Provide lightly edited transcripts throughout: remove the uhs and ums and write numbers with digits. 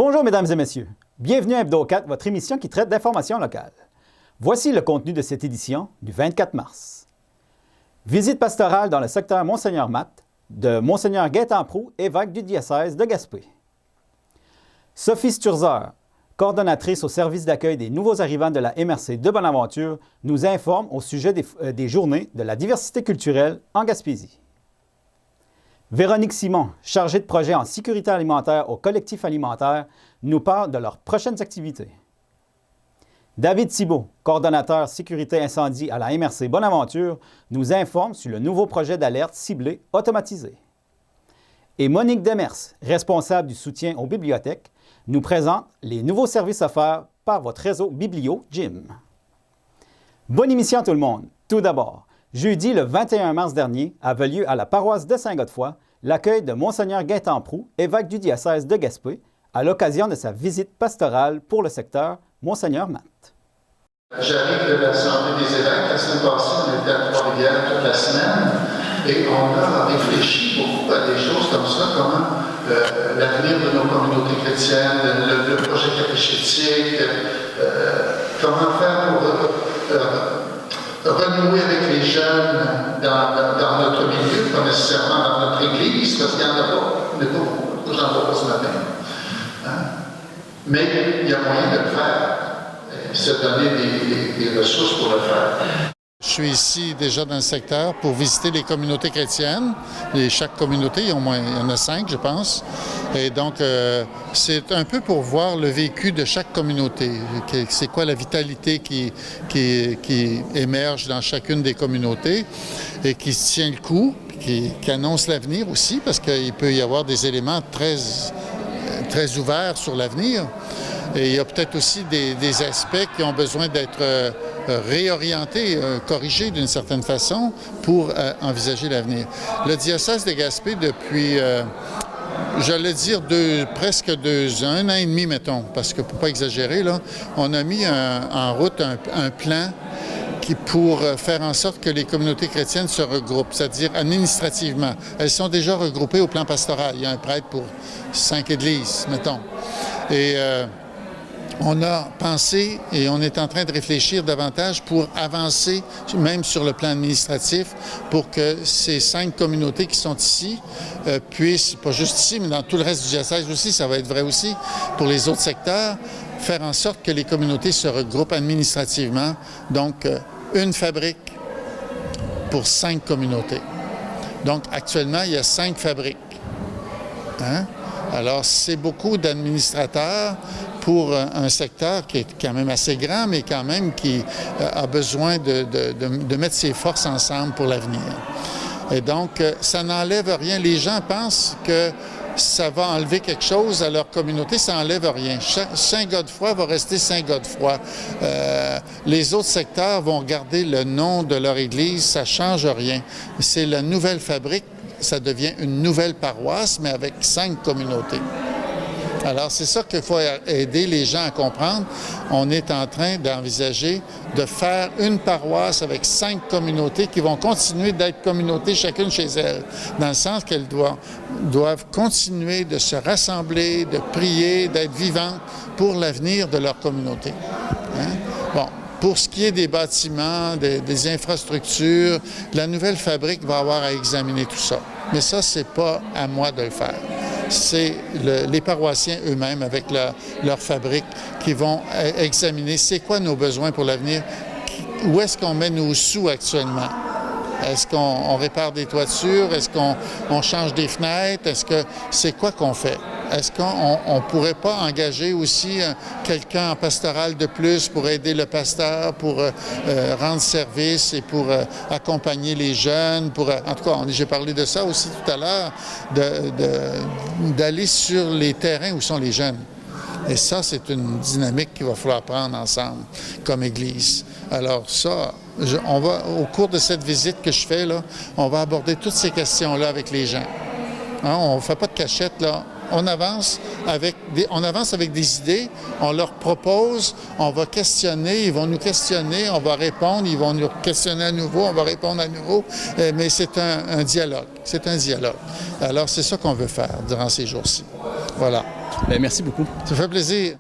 Bonjour mesdames et messieurs, bienvenue à Hebdo 4, votre émission qui traite d'informations locales. Voici le contenu de cette édition du 24 mars. Visite pastorale dans le secteur Monseigneur-Matte de Monseigneur Gaétan Proulx, évêque du diocèse de Gaspé. Sophie Sturzer, coordonnatrice au service d'accueil des nouveaux arrivants de la MRC de Bonaventure, nous informe au sujet des journées de la diversité culturelle en Gaspésie. Véronique Simon, chargée de projet en sécurité alimentaire au collectif alimentaire, nous parle de leurs prochaines activités. David Thibault, coordonnateur sécurité incendie à la MRC Bonaventure, nous informe sur le nouveau projet d'alerte ciblée automatisé. Et Monique Demers, responsable du soutien aux bibliothèques, nous présente les nouveaux services offerts par votre réseau Biblio Gym. Bonne émission à tout le monde. Tout d'abord, jeudi le 21 mars dernier avait lieu à la paroisse de Saint-Godefroy l'accueil de Monseigneur Gaétan Proulx, évêque du diocèse de Gaspé, à l'occasion de sa visite pastorale pour le secteur Monseigneur-Matte. J'arrive de l'Assemblée des évêques. La semaine passée, on était à Trois-Rivières toute la semaine et on a réfléchi beaucoup à des choses comme ça, comment l'avenir de nos communautés chrétiennes, le projet catéchétique, comment faire pour renouer avec les jeunes dans notre milieu, pas nécessairement dans notre église, parce qu'il n'y en a pas, mais pas beaucoup, j'en vois pas ce matin. Hein? Mais il y a moyen de le faire. Se donner des ressources pour le faire. Je suis ici déjà dans le secteur pour visiter les communautés chrétiennes. Chaque communauté, il y en a 5, je pense. Et donc, c'est un peu pour voir le vécu de chaque communauté. C'est quoi la vitalité qui émerge dans chacune des communautés et qui se tient le coup, qui annonce l'avenir aussi, parce qu'il peut y avoir des éléments très ouverts sur l'avenir. Et il y a peut-être aussi des aspects qui ont besoin d'être réorientés, corrigés d'une certaine façon pour envisager l'avenir. Le diocèse de Gaspé, depuis, j'allais dire, presque 1 an et demi, mettons, parce que pour ne pas exagérer, là, on a mis en route un plan pour faire en sorte que les communautés chrétiennes se regroupent, c'est-à-dire administrativement. Elles sont déjà regroupées au plan pastoral. Il y a un prêtre pour 5 églises, mettons. Et on a pensé et on est en train de réfléchir davantage pour avancer, même sur le plan administratif, pour que ces 5 communautés qui sont ici puissent, pas juste ici, mais dans tout le reste du diocèse aussi, ça va être vrai aussi, pour les autres secteurs, faire en sorte que les communautés se regroupent administrativement. Donc, une fabrique pour 5 communautés. Donc, actuellement, il y a 5 fabriques. Hein? Alors, c'est beaucoup d'administrateurs pour un secteur qui est quand même assez grand, mais quand même qui a besoin de mettre ses forces ensemble pour l'avenir. Et donc, ça n'enlève rien. Les gens pensent que ça va enlever quelque chose à leur communauté, ça n'enlève rien. Saint-Godefroy va rester Saint-Godefroy. Les autres secteurs vont garder le nom de leur église, ça ne change rien. C'est la nouvelle fabrique, ça devient une nouvelle paroisse, mais avec 5 communautés. Alors, c'est ça qu'il faut aider les gens à comprendre. On est en train d'envisager de faire une paroisse avec 5 communautés qui vont continuer d'être communautés chacune chez elles, dans le sens qu'elles doivent continuer de se rassembler, de prier, d'être vivantes pour l'avenir de leur communauté. Hein? Bon. Pour ce qui est des bâtiments, des infrastructures, la nouvelle fabrique va avoir à examiner tout ça. Mais ça, c'est pas à moi de le faire. C'est les paroissiens eux-mêmes, avec leur fabrique, qui vont examiner c'est quoi nos besoins pour l'avenir, où est-ce qu'on met nos sous actuellement. Est-ce qu'on répare des toitures? Est-ce qu'on change des fenêtres? C'est quoi qu'on fait? Est-ce qu'on ne pourrait pas engager aussi quelqu'un en pastoral de plus pour aider le pasteur, pour rendre service et pour accompagner les jeunes? En tout cas, j'ai parlé de ça aussi tout à l'heure, d'aller sur les terrains où sont les jeunes. Et ça, c'est une dynamique qu'il va falloir prendre ensemble comme Église. Alors ça, au cours de cette visite que je fais, là, on va aborder toutes ces questions-là avec les gens. Hein, on ne fait pas de cachette, là. On avance avec des idées, on leur propose, on va questionner, ils vont nous questionner, on va répondre, ils vont nous questionner à nouveau, on va répondre à nouveau, mais c'est un dialogue, c'est un dialogue. Alors, c'est ça qu'on veut faire durant ces jours-ci. Voilà. Merci beaucoup. Ça fait plaisir.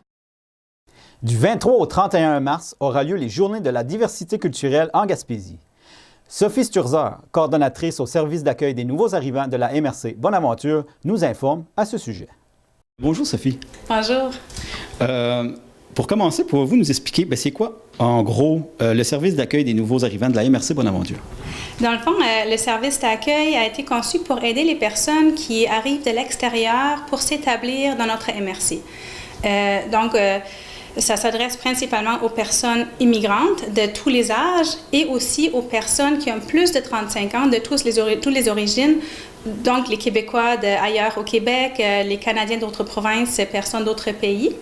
Du 23 au 31 mars aura lieu les Journées de la diversité culturelle en Gaspésie. Sophie Sturzer, coordonnatrice au service d'accueil des nouveaux arrivants de la MRC Bonaventure, nous informe à ce sujet. Bonjour Sophie. Bonjour. Pour commencer, pouvez-vous nous expliquer, c'est quoi, en gros, le service d'accueil des nouveaux arrivants de la MRC Bonaventure? Dans le fond, le service d'accueil a été conçu pour aider les personnes qui arrivent de l'extérieur pour s'établir dans notre MRC. Ça s'adresse principalement aux personnes immigrantes de tous les âges et aussi aux personnes qui ont plus de 35 ans de toutes les origines, donc les Québécois d'ailleurs au Québec, les Canadiens d'autres provinces, personnes d'autres pays.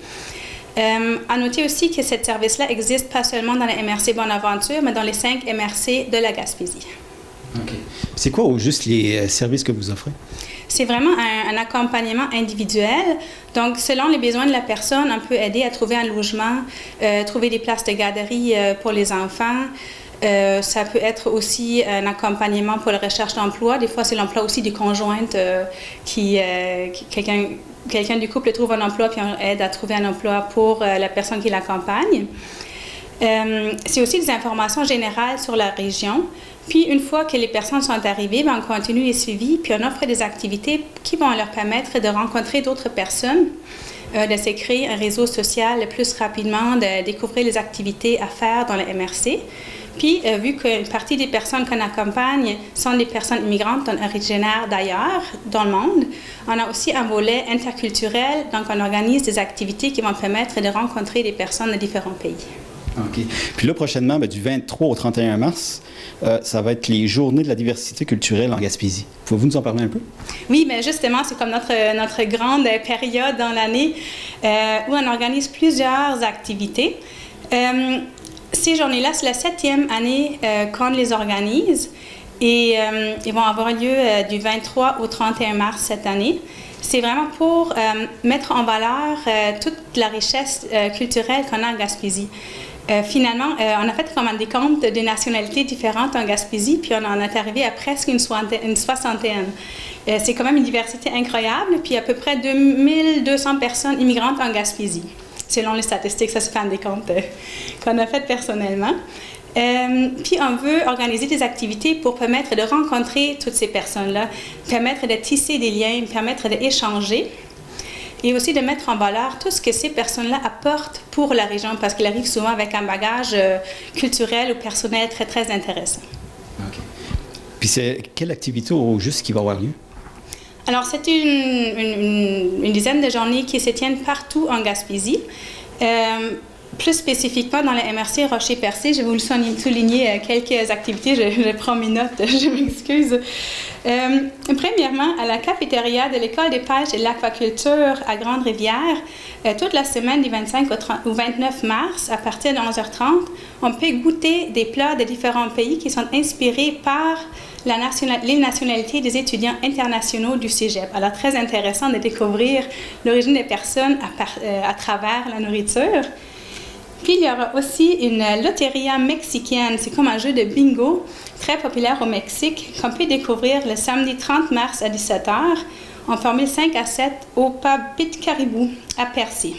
À noter aussi que ce service-là existe pas seulement dans la MRC Bonaventure, mais dans les 5 MRC de la Gaspésie. OK. C'est quoi au juste les services que vous offrez? C'est vraiment un accompagnement individuel. Donc, selon les besoins de la personne, on peut aider à trouver un logement, trouver des places de garderie pour les enfants. Ça peut être aussi un accompagnement pour la recherche d'emploi. Des fois, c'est l'emploi aussi des conjointes quelqu'un du couple trouve un emploi puis on aide à trouver un emploi pour la personne qui l'accompagne. C'est aussi des informations générales sur la région. Puis, une fois que les personnes sont arrivées, on continue les suivis, puis on offre des activités qui vont leur permettre de rencontrer d'autres personnes, de se créer un réseau social plus rapidement, de découvrir les activités à faire dans la MRC. Puis, vu qu'une partie des personnes qu'on accompagne sont des personnes immigrantes originaires d'ailleurs, dans le monde, on a aussi un volet interculturel, donc on organise des activités qui vont permettre de rencontrer des personnes de différents pays. OK. Puis là, prochainement, du 23 au 31 mars, ça va être les Journées de la diversité culturelle en Gaspésie. Pouvez-vous nous en parler un peu? Oui, mais justement, c'est comme notre grande période dans l'année où on organise plusieurs activités. Ces journées-là, c'est la 7e année qu'on les organise et ils vont avoir lieu du 23 au 31 mars cette année. C'est vraiment pour mettre en valeur toute la richesse culturelle qu'on a en Gaspésie. Finalement, on a fait comme un décompte des nationalités différentes en Gaspésie, puis on en est arrivé à presque une soixantaine. C'est quand même une diversité incroyable, puis à peu près 2200 personnes immigrantes en Gaspésie, selon les statistiques. Ça, c'est un décompte qu'on a fait personnellement. Puis on veut organiser des activités pour permettre de rencontrer toutes ces personnes-là, permettre de tisser des liens, permettre d'échanger. Et aussi de mettre en valeur tout ce que ces personnes-là apportent pour la région, parce qu'ils arrivent souvent avec un bagage culturel ou personnel très, très intéressant. OK. Puis c'est quelle activité au juste qui va avoir lieu? Alors, c'est une dizaine de journées qui se tiennent partout en Gaspésie. Plus spécifiquement dans la MRC Rocher-Percé, je vais vous souligner quelques activités. Je prends mes notes, je m'excuse. Premièrement, à la cafétéria de l'École des pêches et de l'aquaculture à Grande-Rivière, toute la semaine du 25 au 29 mars, à partir de 11h30, on peut goûter des plats de différents pays qui sont inspirés par les nationalités des étudiants internationaux du Cégep. Alors, très intéressant de découvrir l'origine des personnes à travers la nourriture. Puis, il y aura aussi une loteria mexicaine. C'est comme un jeu de bingo très populaire au Mexique qu'on peut découvrir le samedi 30 mars à 17h en formule 5 à 7 au pub Pit Caribou à Percé.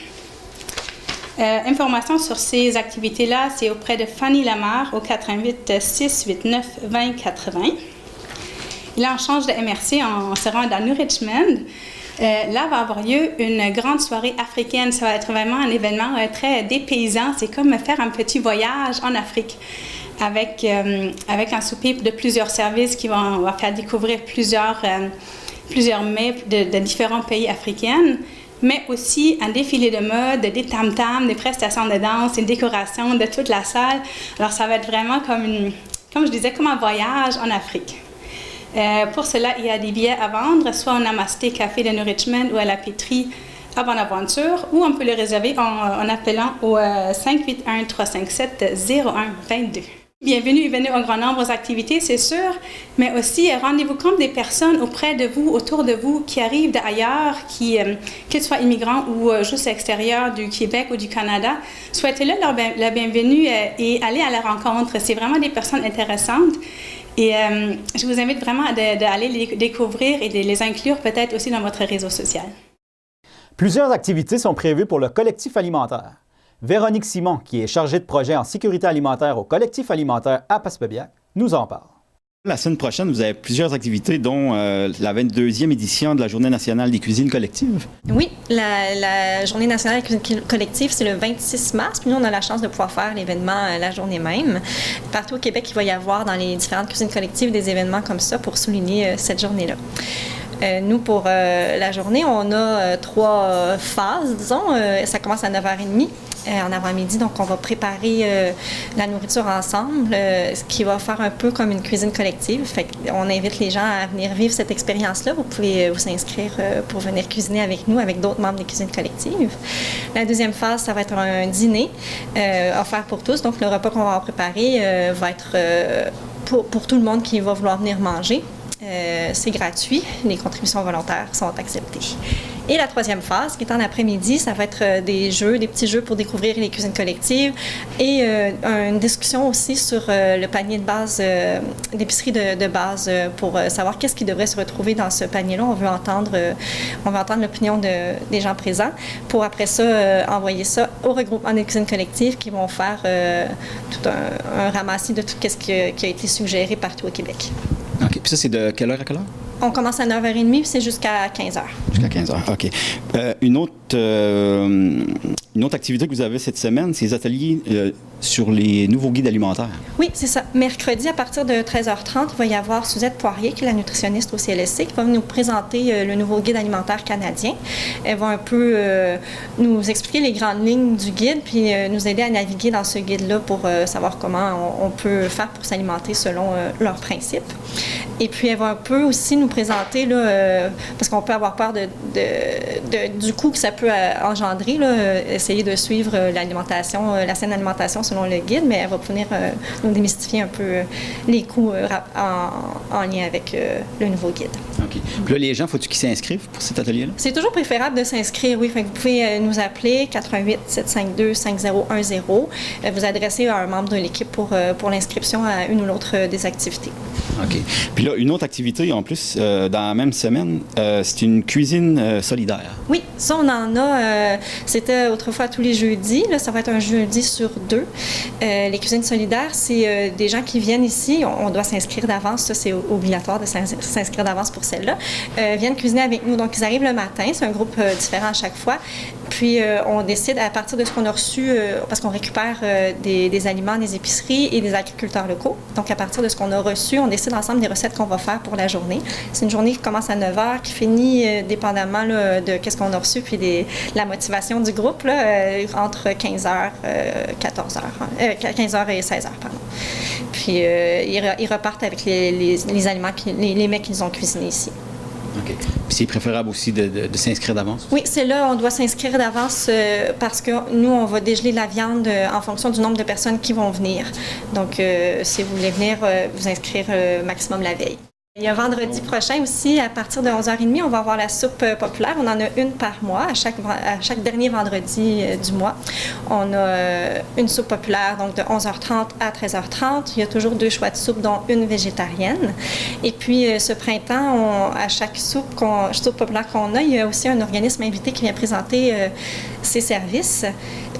Informations sur ces activités-là, c'est auprès de Fanny Lamar au 88 689 20 80. Et là, on change de MRC, on se rend à New Richmond. Là va avoir lieu une grande soirée africaine. Ça va être vraiment un événement très dépaysant. C'est comme faire un petit voyage en Afrique avec un souper de plusieurs services qui vont faire découvrir plusieurs mets de différents pays africains, mais aussi un défilé de mode, des tam-tams, des prestations de danse, une décoration de toute la salle. Alors ça va être vraiment comme je disais, comme un voyage en Afrique. Pour cela, il y a des billets à vendre, soit au Namasté Café de New Richmond ou à la Pétrie à Bonaventure, ou on peut le réserver en appelant au 581-357-0122. Bienvenue au grand nombre aux activités, c'est sûr, mais aussi rendez-vous compte des personnes auprès de vous, autour de vous, qui arrivent d'ailleurs, qu'ils soient immigrants ou juste extérieurs du Québec ou du Canada. Souhaitez-leur la bienvenue et allez à la rencontre. C'est vraiment des personnes intéressantes. Et je vous invite vraiment d'aller les découvrir et de les inclure peut-être aussi dans votre réseau social. Plusieurs activités sont prévues pour le collectif alimentaire. Véronique Simon, qui est chargée de projet en sécurité alimentaire au collectif alimentaire à Passepébiac, nous en parle. La semaine prochaine, vous avez plusieurs activités, dont la 22e édition de la Journée nationale des cuisines collectives. Oui, la Journée nationale des cuisines collectives, c'est le 26 mars. Puis nous, on a la chance de pouvoir faire l'événement la journée même. Partout au Québec, il va y avoir dans les différentes cuisines collectives des événements comme ça pour souligner cette journée-là. Nous, pour la journée, on a 3 phases, disons. Ça commence à 9h30 en avant-midi, donc on va préparer la nourriture ensemble, ce qui va faire un peu comme une cuisine collective. Fait qu'on invite les gens à venir vivre cette expérience-là. Vous pouvez vous inscrire pour venir cuisiner avec nous, avec d'autres membres des cuisines collectives. La deuxième phase, ça va être un dîner offert pour tous. Donc, le repas qu'on va préparer va être pour tout le monde qui va vouloir venir manger. C'est gratuit, les contributions volontaires sont acceptées. Et la troisième phase, qui est en après-midi, ça va être des petits jeux pour découvrir les cuisines collectives et une discussion aussi sur le panier de base, d'épicerie de base pour savoir qu'est-ce qui devrait se retrouver dans ce panier-là. On veut entendre l'opinion des gens présents pour après ça envoyer ça au regroupement des cuisines collectives qui vont faire tout un ramassis de tout ce qui a été suggéré partout au Québec. OK. Puis ça, c'est de quelle heure à quelle heure? On commence à 9h30 puis c'est jusqu'à 15h. Jusqu'à 15h, OK. Une autre activité que vous avez cette semaine, c'est les ateliers sur les nouveaux guides alimentaires. Oui, c'est ça. Mercredi, à partir de 13h30, il va y avoir Suzette Poirier, qui est la nutritionniste au CLSC, qui va nous présenter le nouveau guide alimentaire canadien. Elle va un peu nous expliquer les grandes lignes du guide, puis nous aider à naviguer dans ce guide-là pour savoir comment on peut faire pour s'alimenter selon leurs principes. Et puis, elle va un peu aussi nous présenter, là, parce qu'on peut avoir peur du coût que ça peut engendrer, là, essayer de suivre l'alimentation, la saine alimentation selon le guide, mais elle va venir nous démystifier un peu les coûts en lien avec le nouveau guide. OK. Puis là, les gens, faut-tu qu'ils s'inscrivent pour cet atelier-là? C'est toujours préférable de s'inscrire, oui. Fait que vous pouvez nous appeler 88 752 5010, vous adresser à un membre de l'équipe pour l'inscription à une ou l'autre des activités. OK. Puis là, une autre activité en plus, dans la même semaine, c'est une cuisine solidaire. Oui, ça, on en a. C'était autrefois tous les jeudis. Là, ça va être un jeudi sur 2. Les cuisines solidaires, c'est des gens qui viennent ici. On doit s'inscrire d'avance. Ça, c'est obligatoire de s'inscrire d'avance pour celle-là. Viennent cuisiner avec nous. Donc, ils arrivent le matin. C'est un groupe différent à chaque fois. Puis, on décide à partir de ce qu'on a reçu, parce qu'on récupère des aliments des épiceries et des agriculteurs locaux. Donc, à partir de ce qu'on a reçu, on décide ensemble des recettes qu'on va faire pour la journée. C'est une journée qui commence à 9h, qui finit dépendamment là, de qu'est-ce qu'on a reçu, puis la motivation du groupe, là, entre 15h, 15h et 16h, pardon. Puis, ils repartent avec les aliments, les mets qu'ils ont cuisinés ici. OK. Puis c'est préférable aussi de s'inscrire d'avance? Oui, c'est là, on doit s'inscrire d'avance parce que nous, on va dégeler la viande en fonction du nombre de personnes qui vont venir. Donc, si vous voulez venir, vous inscrire maximum la veille. Il y a vendredi prochain aussi, à partir de 11h30, on va avoir la soupe populaire. On en a une par mois, à chaque dernier vendredi du mois. On a une soupe populaire, donc de 11h30 à 13h30. Il y a toujours 2 choix de soupe, dont une végétarienne. Et puis, ce printemps, à chaque soupe populaire qu'on a, il y a aussi un organisme invité qui vient présenter ses services.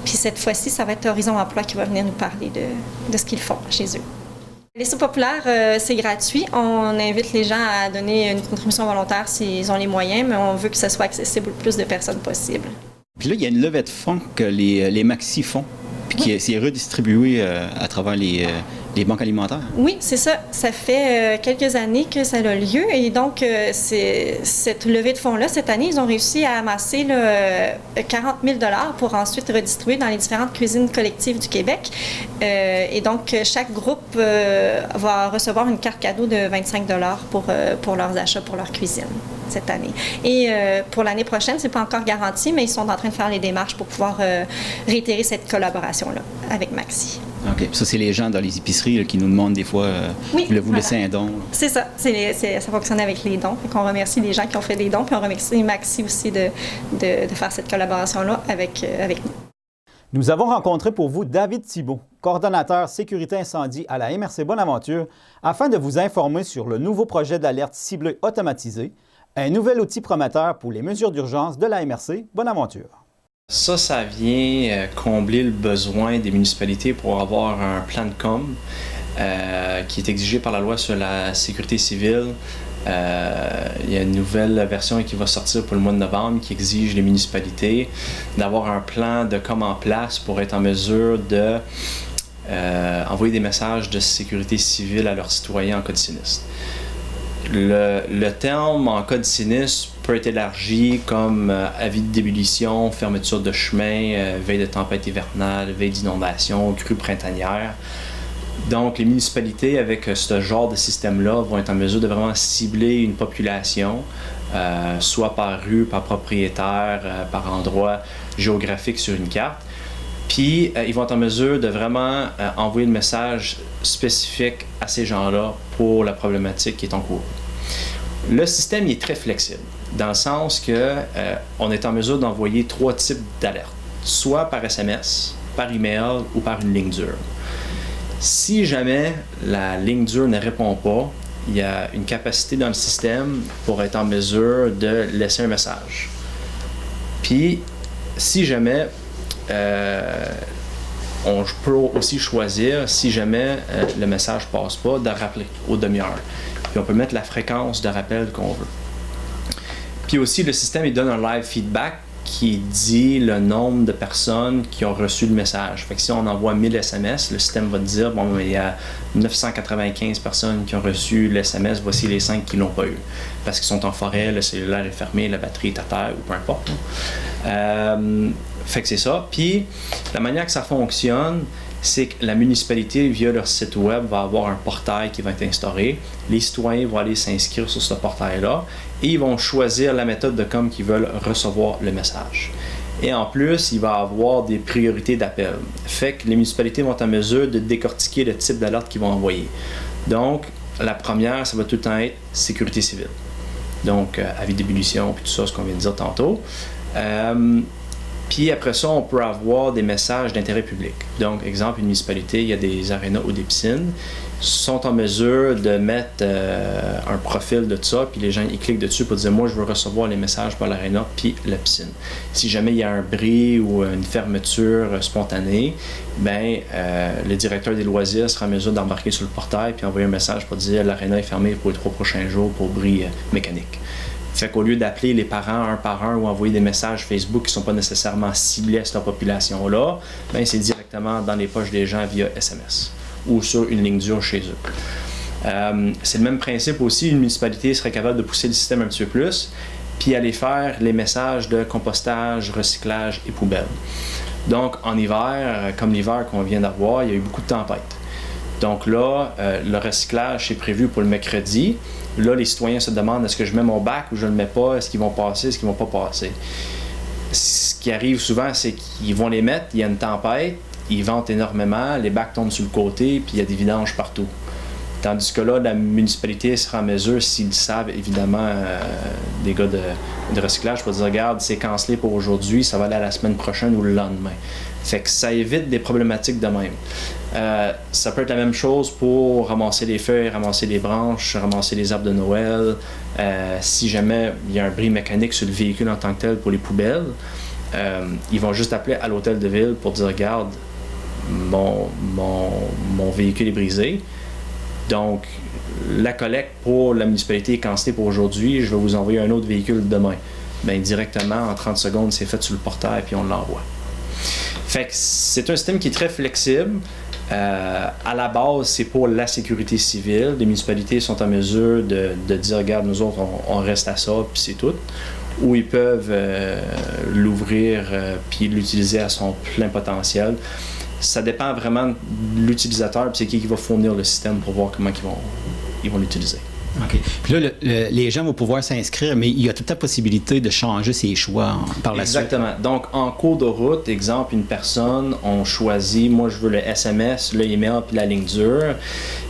Puis cette fois-ci, ça va être Horizon Emploi qui va venir nous parler de ce qu'ils font chez eux. Les soupes populaires, c'est gratuit. On invite les gens à donner une contribution volontaire s'ils ont les moyens, mais on veut que ça soit accessible au plus de personnes possible. Puis là, il y a une levée de fonds que les Maxi font, puis qui est redistribuée à travers les banques alimentaires. Oui, c'est ça. Ça fait quelques années que ça a lieu. Et donc, cette levée de fonds-là, cette année, ils ont réussi à amasser 40 000 $ pour ensuite redistribuer dans les différentes cuisines collectives du Québec. Et donc, chaque groupe va recevoir une carte cadeau de 25 $ pour leurs achats, pour leur cuisine cette année. Et pour l'année prochaine, c'est pas encore garanti, mais ils sont en train de faire les démarches pour pouvoir réitérer cette collaboration-là avec Maxi. OK. Puis ça, c'est les gens dans les épiceries là, qui nous demandent des fois, oui, vous laissez un don? C'est ça. Ça fonctionne avec les dons. Donc, on remercie les gens qui ont fait des dons, puis on remercie Maxi aussi de faire cette collaboration-là avec nous. Nous avons rencontré pour vous David Thibault, coordonnateur sécurité incendie à la MRC Bonaventure, afin de vous informer sur le nouveau projet d'alerte ciblée automatisée Un nouvel outil prometteur pour les mesures d'urgence de la MRC Bonaventure. Ça vient combler le besoin des municipalités pour avoir un plan de com qui est exigé par la loi sur la sécurité civile. Il y a une nouvelle version qui va sortir pour le mois de novembre qui exige les municipalités d'avoir un plan de com en place pour être en mesure de envoyer des messages de sécurité civile à leurs citoyens en cas de sinistre. Le terme en cas de sinistre peut être élargi comme avis de d'ébullition, fermeture de chemin, veille de tempête hivernale, veille d'inondation, crue printanière. Donc, les municipalités, avec ce genre de système-là, vont être en mesure de vraiment cibler une population, soit par rue, par propriétaire, par endroit géographique sur une carte. Puis, ils vont être en mesure de vraiment envoyer le message spécifique à ces gens-là pour la problématique qui est en cours. Le système il est très flexible, dans le sens que on est en mesure d'envoyer 3 types d'alertes, soit par SMS, par email ou par une ligne dure. Si jamais la ligne dure ne répond pas, il y a une capacité dans le système pour être en mesure de laisser un message. Puis, si jamais on peut aussi choisir, si jamais le message ne passe pas, de rappeler aux demi-heures. Puis on peut mettre la fréquence de rappel qu'on veut. Puis aussi, le système il donne un live feedback qui dit le nombre de personnes qui ont reçu le message. Fait que si on envoie 1000 SMS, le système va te dire, bon, il y a 995 personnes qui ont reçu le SMS, voici les 5 qui ne l'ont pas eu. Parce qu'ils sont en forêt, le cellulaire est fermé, la batterie est à terre, ou peu importe. Fait que c'est ça. Puis, la manière que ça fonctionne, c'est que la municipalité, via leur site web, va avoir un portail qui va être instauré. Les citoyens vont aller s'inscrire sur ce portail-là et ils vont choisir la méthode de com qu'ils veulent recevoir le message. Et en plus, il va avoir des priorités d'appel. Fait que les municipalités vont être en mesure de décortiquer le type d'alerte qu'ils vont envoyer. Donc, la première, ça va tout le temps être sécurité civile. Donc, avis d'ébullition, puis tout ça, ce qu'on vient de dire tantôt. Puis après ça, on peut avoir des messages d'intérêt public. Donc, exemple, une municipalité, il y a des arénas ou des piscines, sont en mesure de mettre un profil de ça, puis les gens ils cliquent dessus pour dire moi je veux recevoir les messages par l'aréna puis la piscine. Si jamais il y a un bris ou une fermeture spontanée, ben le directeur des loisirs sera en mesure d'embarquer sur le portail puis envoyer un message pour dire l'aréna est fermée pour les 3 prochains jours pour bris mécanique. Fait qu'au lieu d'appeler les parents un par un ou envoyer des messages Facebook qui ne sont pas nécessairement ciblés à cette population-là, ben c'est directement dans les poches des gens via SMS ou sur une ligne dure chez eux. C'est le même principe aussi, une municipalité serait capable de pousser le système un petit peu plus, puis aller faire les messages de compostage, recyclage et poubelle. Donc en hiver, comme l'hiver qu'on vient d'avoir, il y a eu beaucoup de tempêtes. Donc là, le recyclage est prévu pour le mercredi. Là, les citoyens se demandent est-ce que je mets mon bac ou je le mets pas, est-ce qu'ils vont passer, est-ce qu'ils vont pas passer. Ce qui arrive souvent, c'est qu'ils vont les mettre, il y a une tempête, ils ventent énormément, les bacs tombent sur le côté, puis il y a des vidanges partout. Tandis que là, la municipalité sera en mesure, s'ils savent, évidemment, des gars de recyclage, pour dire, regarde, c'est cancellé pour aujourd'hui, ça va aller à la semaine prochaine ou le lendemain. Fait que ça évite des problématiques de même. Ça peut être la même chose pour ramasser les feuilles, ramasser les branches, ramasser les arbres de Noël. Si jamais il y a un bris mécanique sur le véhicule en tant que tel pour les poubelles, ils vont juste appeler à l'hôtel de ville pour dire, regarde, mon véhicule est brisé. Donc, la collecte pour la municipalité est cancellée pour aujourd'hui, je vais vous envoyer un autre véhicule demain. Bien, directement, en 30 secondes, c'est fait sur le portail et on l'envoie. Fait que c'est un système qui est très flexible. À la base, c'est pour la sécurité civile. Les municipalités sont en mesure de dire, regarde, nous autres, on reste à ça, puis c'est tout. Ou ils peuvent l'ouvrir puis l'utiliser à son plein potentiel. Ça dépend vraiment de l'utilisateur, puis c'est qui va fournir le système pour voir comment ils vont l'utiliser. OK. Puis là, les gens vont pouvoir s'inscrire, mais il y a toute la possibilité de changer ses choix par la suite. Exactement. Donc, en cours de route, exemple, une personne, on choisit, moi je veux le SMS, le email puis la ligne dure.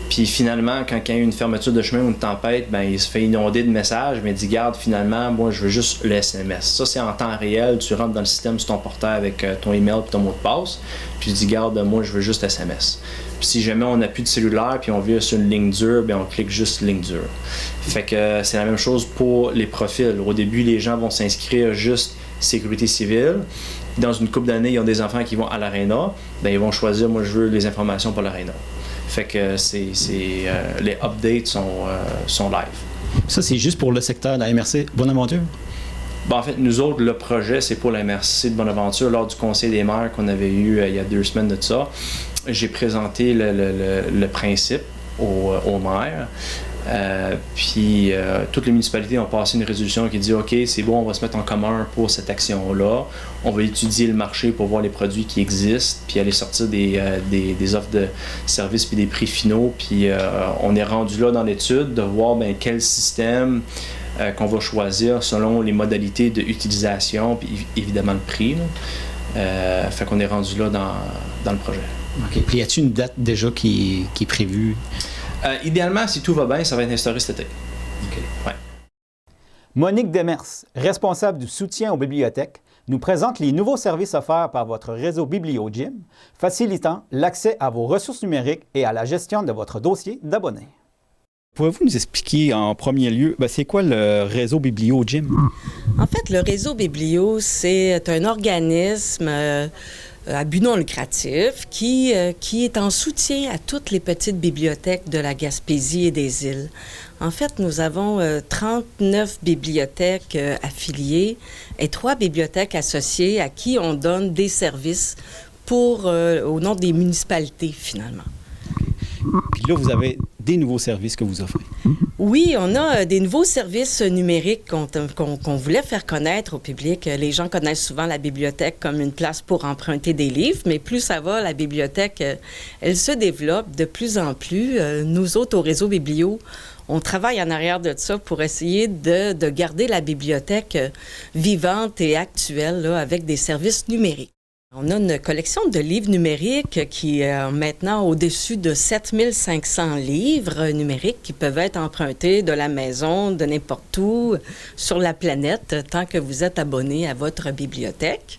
Puis finalement, quand il y a eu une fermeture de chemin ou une tempête, ben, il se fait inonder de messages, mais il dit, garde, finalement, moi, je veux juste le SMS. Ça, c'est en temps réel. Tu rentres dans le système sur ton portail avec ton email et ton mot de passe. Puis tu dis, garde, moi, je veux juste SMS. Puis si jamais on n'a plus de cellulaire puis on vient sur une ligne dure, ben, on clique juste ligne dure. Fait que c'est la même chose pour les profils. Au début, les gens vont s'inscrire juste sécurité civile. Dans une couple d'années, ils ont des enfants qui vont à l'Arena. Ben, ils vont choisir, moi, je veux les informations pour l'Arena. Fait que les updates sont live. Ça, c'est juste pour le secteur de la MRC Bonaventure? Bon, en fait, nous autres, le projet, c'est pour la MRC de Bonaventure. Lors du conseil des maires qu'on avait eu il y a 2 semaines de ça, j'ai présenté le principe au maire. Puis toutes les municipalités ont passé une résolution qui dit OK, c'est bon, on va se mettre en commun pour cette action-là. On va étudier le marché pour voir les produits qui existent, puis aller sortir des offres de services puis des prix finaux. Puis on est rendu là dans l'étude de voir quel système qu'on va choisir selon les modalités d'utilisation, puis évidemment le prix. Fait qu'on est rendu là dans le projet. OK. Puis y a-t-il une date déjà qui est prévue? Idéalement, si tout va bien, ça va être instauré cet été. OK. Ouais. Monique Demers, responsable du soutien aux bibliothèques, nous présente les nouveaux services offerts par votre réseau BiblioGym, facilitant l'accès à vos ressources numériques et à la gestion de votre dossier d'abonnés. Pouvez-vous nous expliquer en premier lieu, c'est quoi le réseau BiblioGym? En fait, le réseau Biblio, c'est un organisme à but non lucratif qui est en soutien à toutes les petites bibliothèques de la Gaspésie et des îles. En fait, nous avons 39 bibliothèques affiliées et 3 bibliothèques associées à qui on donne des services au nom des municipalités, finalement. Puis là, vous avez des nouveaux services que vous offrez. Oui, on a des nouveaux services numériques qu'on voulait faire connaître au public. Les gens connaissent souvent la bibliothèque comme une place pour emprunter des livres, mais plus ça va, la bibliothèque, elle se développe de plus en plus. Nous autres, au réseau Biblio, on travaille en arrière de ça pour essayer de garder la bibliothèque vivante et actuelle là, avec des services numériques. On a une collection de livres numériques qui est maintenant au-dessus de 7500 livres numériques qui peuvent être empruntés de la maison, de n'importe où, sur la planète, tant que vous êtes abonné à votre bibliothèque.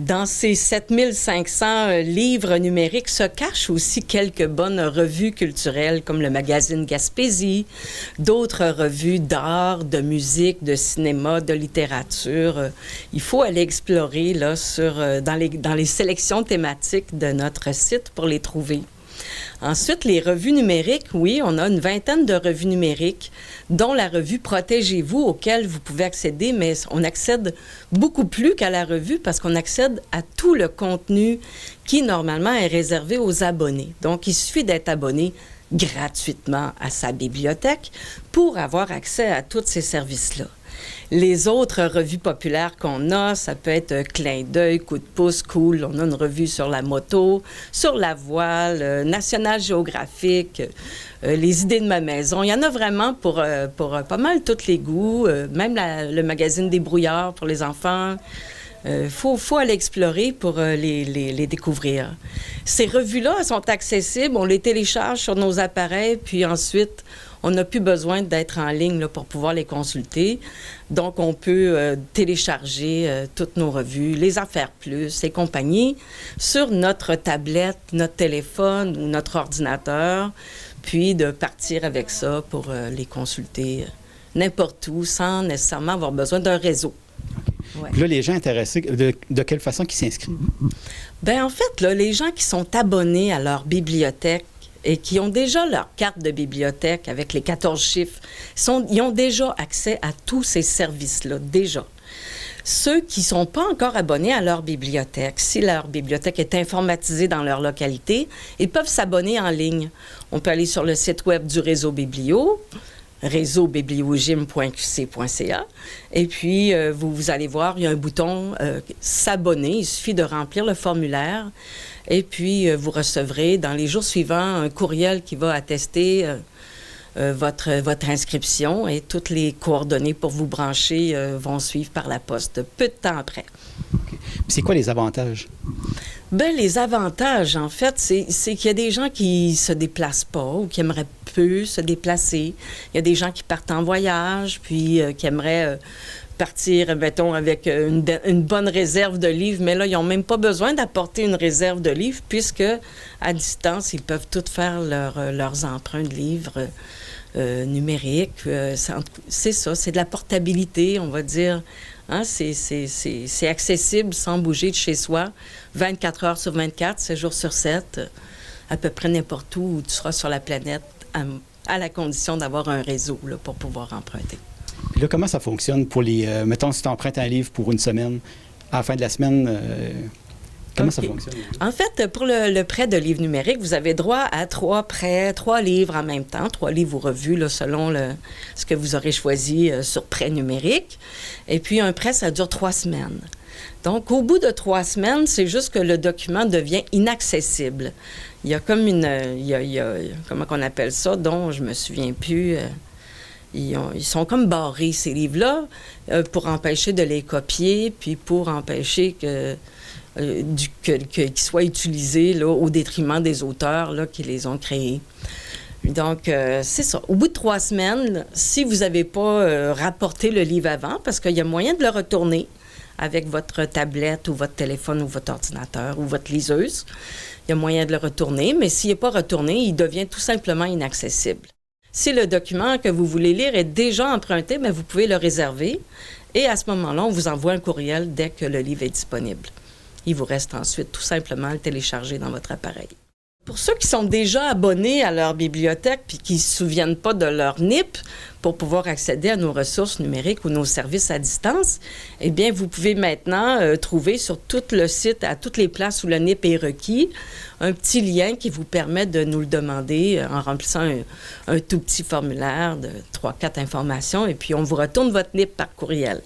Dans ces 7500 livres numériques se cachent aussi quelques bonnes revues culturelles comme le magazine Gaspésie, d'autres revues d'art, de musique, de cinéma, de littérature. Il faut aller explorer là, dans les sélections thématiques de notre site pour les trouver. Ensuite, les revues numériques, oui, on a une vingtaine de revues numériques, dont la revue Protégez-vous, auquel vous pouvez accéder, mais on accède beaucoup plus qu'à la revue parce qu'on accède à tout le contenu qui, normalement, est réservé aux abonnés. Donc, il suffit d'être abonné gratuitement à sa bibliothèque pour avoir accès à tous ces services-là. Les autres revues populaires qu'on a, ça peut être Clin d'œil, Coup de pouce, Cool. On a une revue sur la moto, sur la voile, National Geographic, les idées de ma maison. Il y en a vraiment pour pas mal tous les goûts, même le magazine des brouillards pour les enfants. Faut aller explorer pour les découvrir. Ces revues-là sont accessibles, on les télécharge sur nos appareils, puis ensuite, on n'a plus besoin d'être en ligne là, pour pouvoir les consulter. Donc, on peut télécharger toutes nos revues, les Affaires Plus et compagnie, sur notre tablette, notre téléphone ou notre ordinateur, puis de partir avec ça pour les consulter n'importe où, sans nécessairement avoir besoin d'un réseau. Ouais. Puis là, les gens intéressés, de quelle façon qu'ils s'inscrivent? Bien, en fait, là, les gens qui sont abonnés à leur bibliothèque et qui ont déjà leur carte de bibliothèque avec les 14 chiffres, ils ont déjà accès à tous ces services-là, déjà. Ceux qui ne sont pas encore abonnés à leur bibliothèque, si leur bibliothèque est informatisée dans leur localité, ils peuvent s'abonner en ligne. On peut aller sur le site web du réseau Biblio, réseaubibliogym.qc.ca. Et puis, vous allez voir, il y a un bouton « S'abonner ». Il suffit de remplir le formulaire. Et puis, vous recevrez dans les jours suivants un courriel qui va attester votre inscription et toutes les coordonnées pour vous brancher vont suivre par la poste peu de temps après. Okay. C'est quoi les avantages? Ben, les avantages, en fait, c'est qu'il y a des gens qui se déplacent pas ou qui aimeraient peu se déplacer. Il y a des gens qui partent en voyage, puis qui aimeraient partir, mettons, avec une bonne réserve de livres, mais là, ils n'ont même pas besoin d'apporter une réserve de livres puisque, à distance, ils peuvent tous faire leurs emprunts de livres numériques. C'est ça, c'est de la portabilité, on va dire. Hein? C'est accessible sans bouger de chez soi, 24 heures sur 24, 7 jours sur 7, à peu près n'importe où tu seras sur la planète, à la condition d'avoir un réseau là, pour pouvoir emprunter. Puis là, comment ça fonctionne pour les... mettons, si tu empruntes un livre pour une semaine, à la fin de la semaine, comment ça fonctionne? En fait, pour le prêt de livres numériques, vous avez droit à 3 prêts, 3 livres en même temps, 3 livres ou revues là, selon ce que vous aurez choisi sur prêt numérique. Et puis, un prêt, ça dure 3 semaines. Donc, au bout de 3 semaines, c'est juste que le document devient inaccessible. Il y a comme comment on appelle ça, dont je me souviens plus... Ils sont comme barrés, ces livres-là, pour empêcher de les copier, puis pour empêcher qu'ils soient utilisés là, au détriment des auteurs là, qui les ont créés. Donc, c'est ça. Au bout de 3 semaines, si vous n'avez pas rapporté le livre avant, parce qu'il y a moyen de le retourner avec votre tablette ou votre téléphone ou votre ordinateur ou votre liseuse, il y a moyen de le retourner, mais s'il n'est pas retourné, il devient tout simplement inaccessible. Si le document que vous voulez lire est déjà emprunté, bien, vous pouvez le réserver et à ce moment-là, on vous envoie un courriel dès que le livre est disponible. Il vous reste ensuite tout simplement à le télécharger dans votre appareil. Pour ceux qui sont déjà abonnés à leur bibliothèque puis qui ne se souviennent pas de leur NIP pour pouvoir accéder à nos ressources numériques ou nos services à distance, eh bien, vous pouvez maintenant trouver sur tout le site, à toutes les places où le NIP est requis, un petit lien qui vous permet de nous le demander en remplissant un tout petit formulaire de 3-4 informations et puis on vous retourne votre NIP par courriel.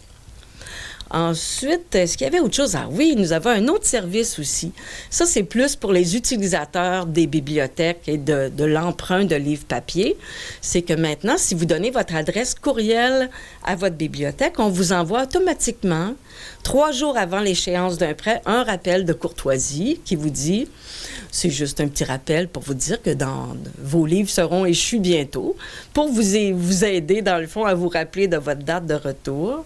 Ensuite, est-ce qu'il y avait autre chose? Ah oui, nous avons un autre service aussi. Ça, c'est plus pour les utilisateurs des bibliothèques et de l'emprunt de livres papier. C'est que maintenant, si vous donnez votre adresse courriel à votre bibliothèque, on vous envoie automatiquement, 3 jours avant l'échéance d'un prêt, un rappel de courtoisie qui vous dit, c'est juste un petit rappel pour vous dire que vos livres seront échus bientôt, pour vous aider, dans le fond, à vous rappeler de votre date de retour.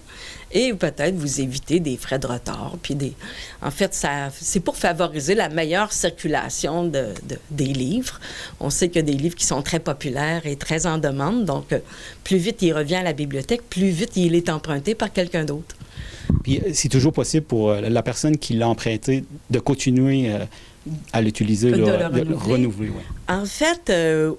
Et peut-être vous éviter des frais de retard. Puis en fait, c'est pour favoriser la meilleure circulation des livres. On sait qu'il y a des livres qui sont très populaires et très en demande. Donc, plus vite il revient à la bibliothèque, plus vite il est emprunté par quelqu'un d'autre. Puis c'est toujours possible pour la personne qui l'a emprunté de continuer à l'utiliser, de le renouveler. Ouais. En fait,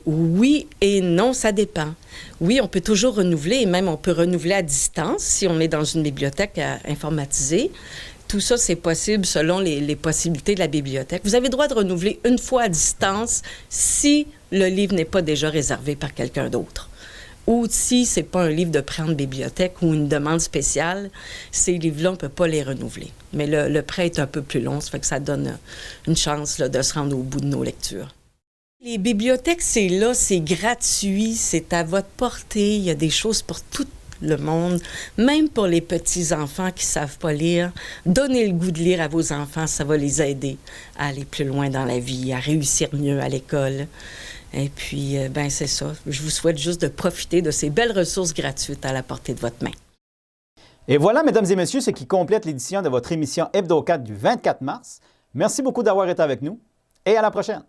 oui et non, ça dépend. Oui, on peut toujours renouveler et même on peut renouveler à distance si on est dans une bibliothèque informatisée. Tout ça, c'est possible selon les possibilités de la bibliothèque. Vous avez le droit de renouveler une fois à distance si le livre n'est pas déjà réservé par quelqu'un d'autre. Ou si ce n'est pas un livre de prêt en bibliothèque ou une demande spéciale, ces livres-là, on ne peut pas les renouveler. Mais le prêt est un peu plus long, ça fait que ça donne une chance là, de se rendre au bout de nos lectures. Les bibliothèques, c'est là, c'est gratuit, c'est à votre portée. Il y a des choses pour tout le monde, même pour les petits-enfants qui ne savent pas lire. Donnez le goût de lire à vos enfants, ça va les aider à aller plus loin dans la vie, à réussir mieux à l'école. Et puis, ben c'est ça. Je vous souhaite juste de profiter de ces belles ressources gratuites à la portée de votre main. Et voilà, mesdames et messieurs, ce qui complète l'édition de votre émission Hebdo 4 du 24 mars. Merci beaucoup d'avoir été avec nous et à la prochaine.